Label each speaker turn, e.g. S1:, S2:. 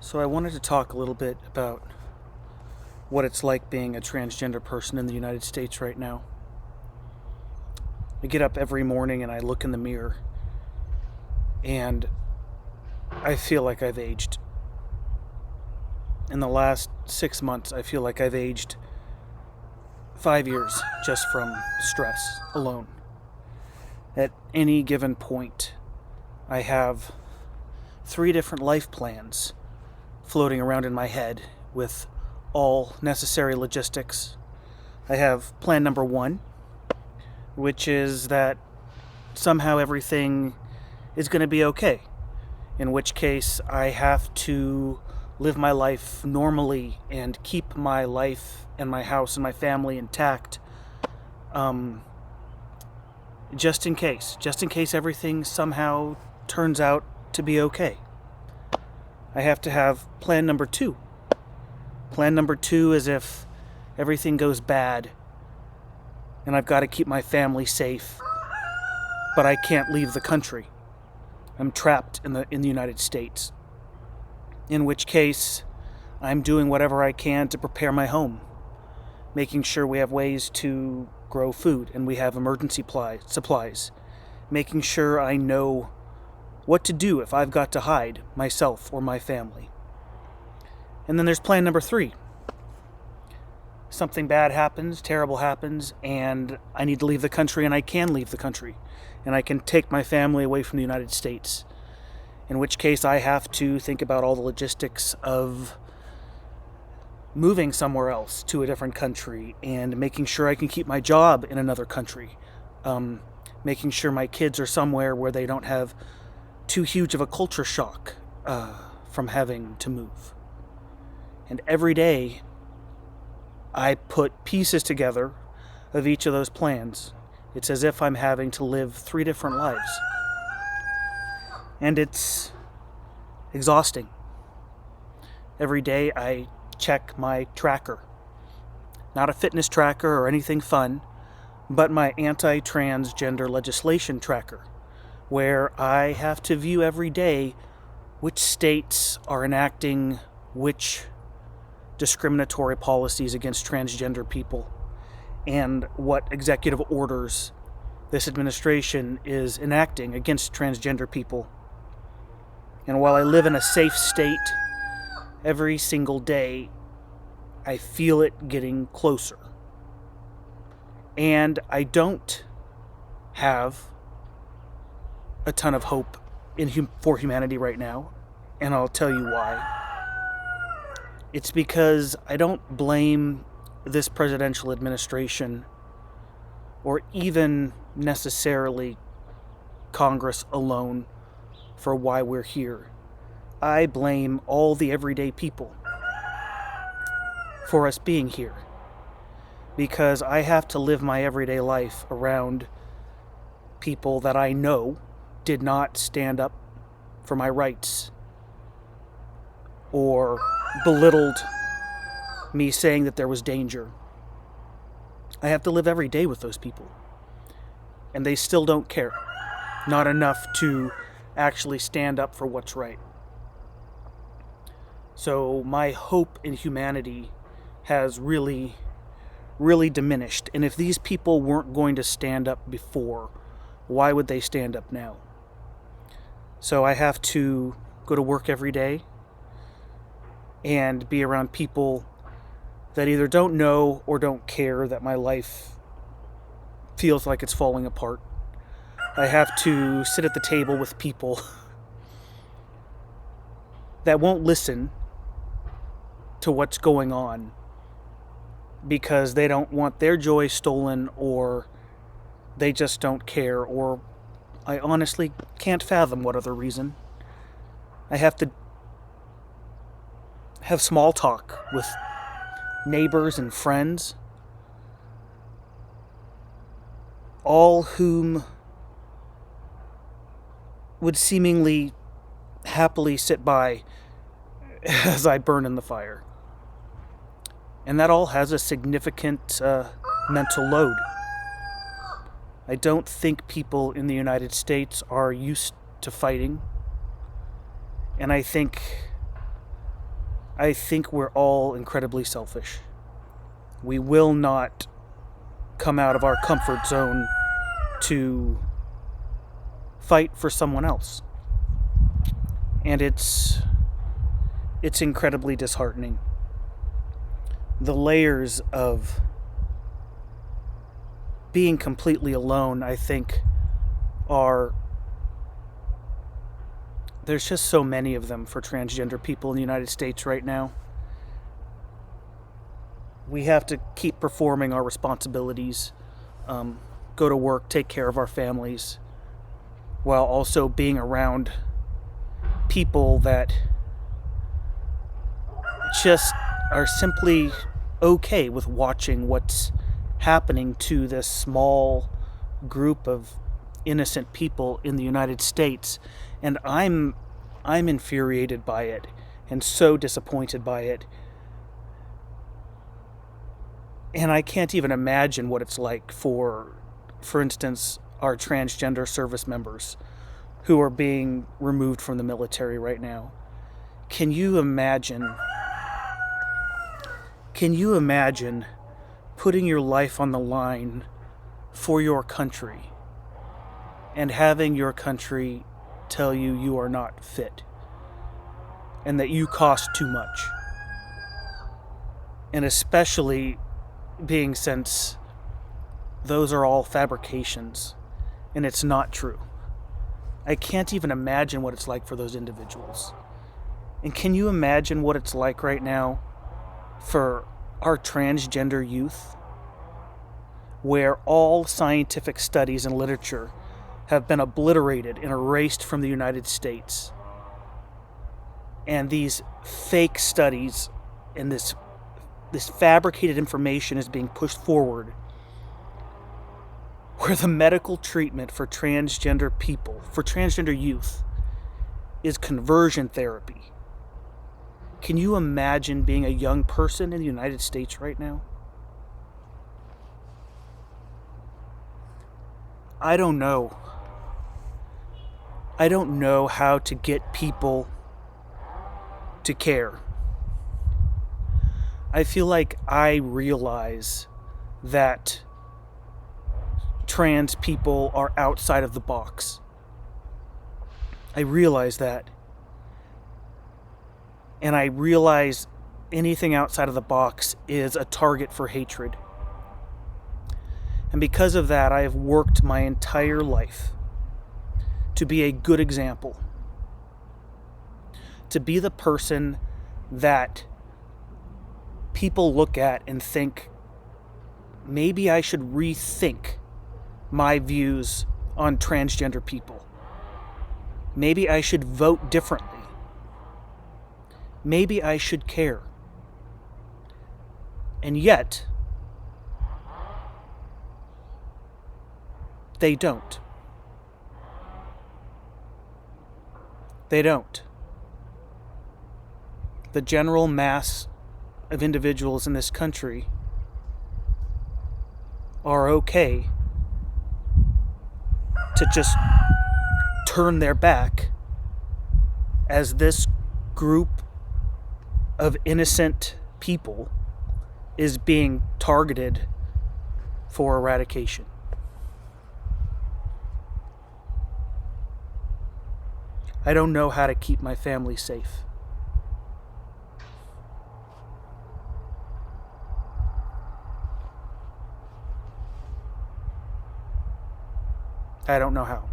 S1: So I wanted to talk a little bit about what it's like being a transgender person in the United States right now. I get up every morning and I look in the mirror and I feel like I've aged. In the last 6 months, I feel like I've aged 5 years just from stress alone. At any given point, I have 3 different life plans floating around in my head with all necessary logistics. I have plan number 1, which is that somehow everything is going to be okay, in which case I have to live my life normally and keep my life and my house and my family intact, just in case everything somehow turns out to be okay. I have to have plan number 2. Plan number 2 is if everything goes bad and I've got to keep my family safe, but I can't leave the country. I'm trapped in the United States. In which case, I'm doing whatever I can to prepare my home, making sure we have ways to grow food and we have emergency supplies, making sure I know what to do if I've got to hide myself or my family. And then there's plan number 3. Something bad happens, terrible happens, and I need to leave the country, and I can leave the country, and I can take my family away from the United States. In which case I have to think about all the logistics of moving somewhere else to a different country and making sure I can keep my job in another country. Making sure my kids are somewhere where they don't have too huge of a culture shock from having to move. And every day I put pieces together of each of those plans. It's as if I'm having to live 3 different lives. And it's exhausting. Every day I check my tracker. Not a fitness tracker or anything fun, but my anti-transgender legislation tracker, where I have to view every day which states are enacting which discriminatory policies against transgender people and what executive orders this administration is enacting against transgender people. And while I live in a safe state, every single day I feel it getting closer. And I don't have a ton of hope for humanity right now, and I'll tell you why. It's because I don't blame this presidential administration or even necessarily Congress alone for why we're here. I blame all the everyday people for us being here, because I have to live my everyday life around people that I know did not stand up for my rights or belittled me saying that there was danger. I have to live every day with those people, and they still don't care. Not enough to actually stand up for what's right. So my hope in humanity has really, really diminished. And if these people weren't going to stand up before, why would they stand up now? So I have to go to work every day and be around people that either don't know or don't care that my life feels like it's falling apart. I have to sit at the table with people that won't listen to what's going on because they don't want their joy stolen, or they just don't care, or I honestly can't fathom what other reason. I have to have small talk with neighbors and friends, all whom would seemingly happily sit by as I burn in the fire. And that all has a significant mental load. I don't think people in the United States are used to fighting. And I think I think we're all incredibly selfish. We will not come out of our comfort zone to fight for someone else. And it's incredibly disheartening. The layers of being completely alone, I think, there's just so many of them for transgender people in the United States right now. We have to keep performing our responsibilities, go to work, take care of our families, while also being around people that just are simply okay with watching what's happening to this small group of innocent people in the United States. And I'm infuriated by it and so disappointed by it. And I can't even imagine what it's like for instance, our transgender service members who are being removed from the military right now. Can you imagine putting your life on the line for your country and having your country tell you you are not fit and that you cost too much? And especially being since those are all fabrications and it's not true. I can't even imagine what it's like for those individuals. And can you imagine what it's like right now for our transgender youth, where all scientific studies and literature have been obliterated and erased from the United States? And these fake studies and this fabricated information is being pushed forward, where the medical treatment for transgender people, for transgender youth, is conversion therapy. Can you imagine being a young person in the United States right now? I don't know. I don't know how to get people to care. I feel like I realize that trans people are outside of the box. I realize that. And I realize anything outside of the box is a target for hatred. And because of that, I have worked my entire life to be a good example. To be the person that people look at and think, maybe I should rethink my views on transgender people. Maybe I should vote differently. Maybe I should care. And yet, they don't. They don't. The general mass of individuals in this country are okay to just turn their back as this group of innocent people is being targeted for eradication. I don't know how to keep my family safe. I don't know how.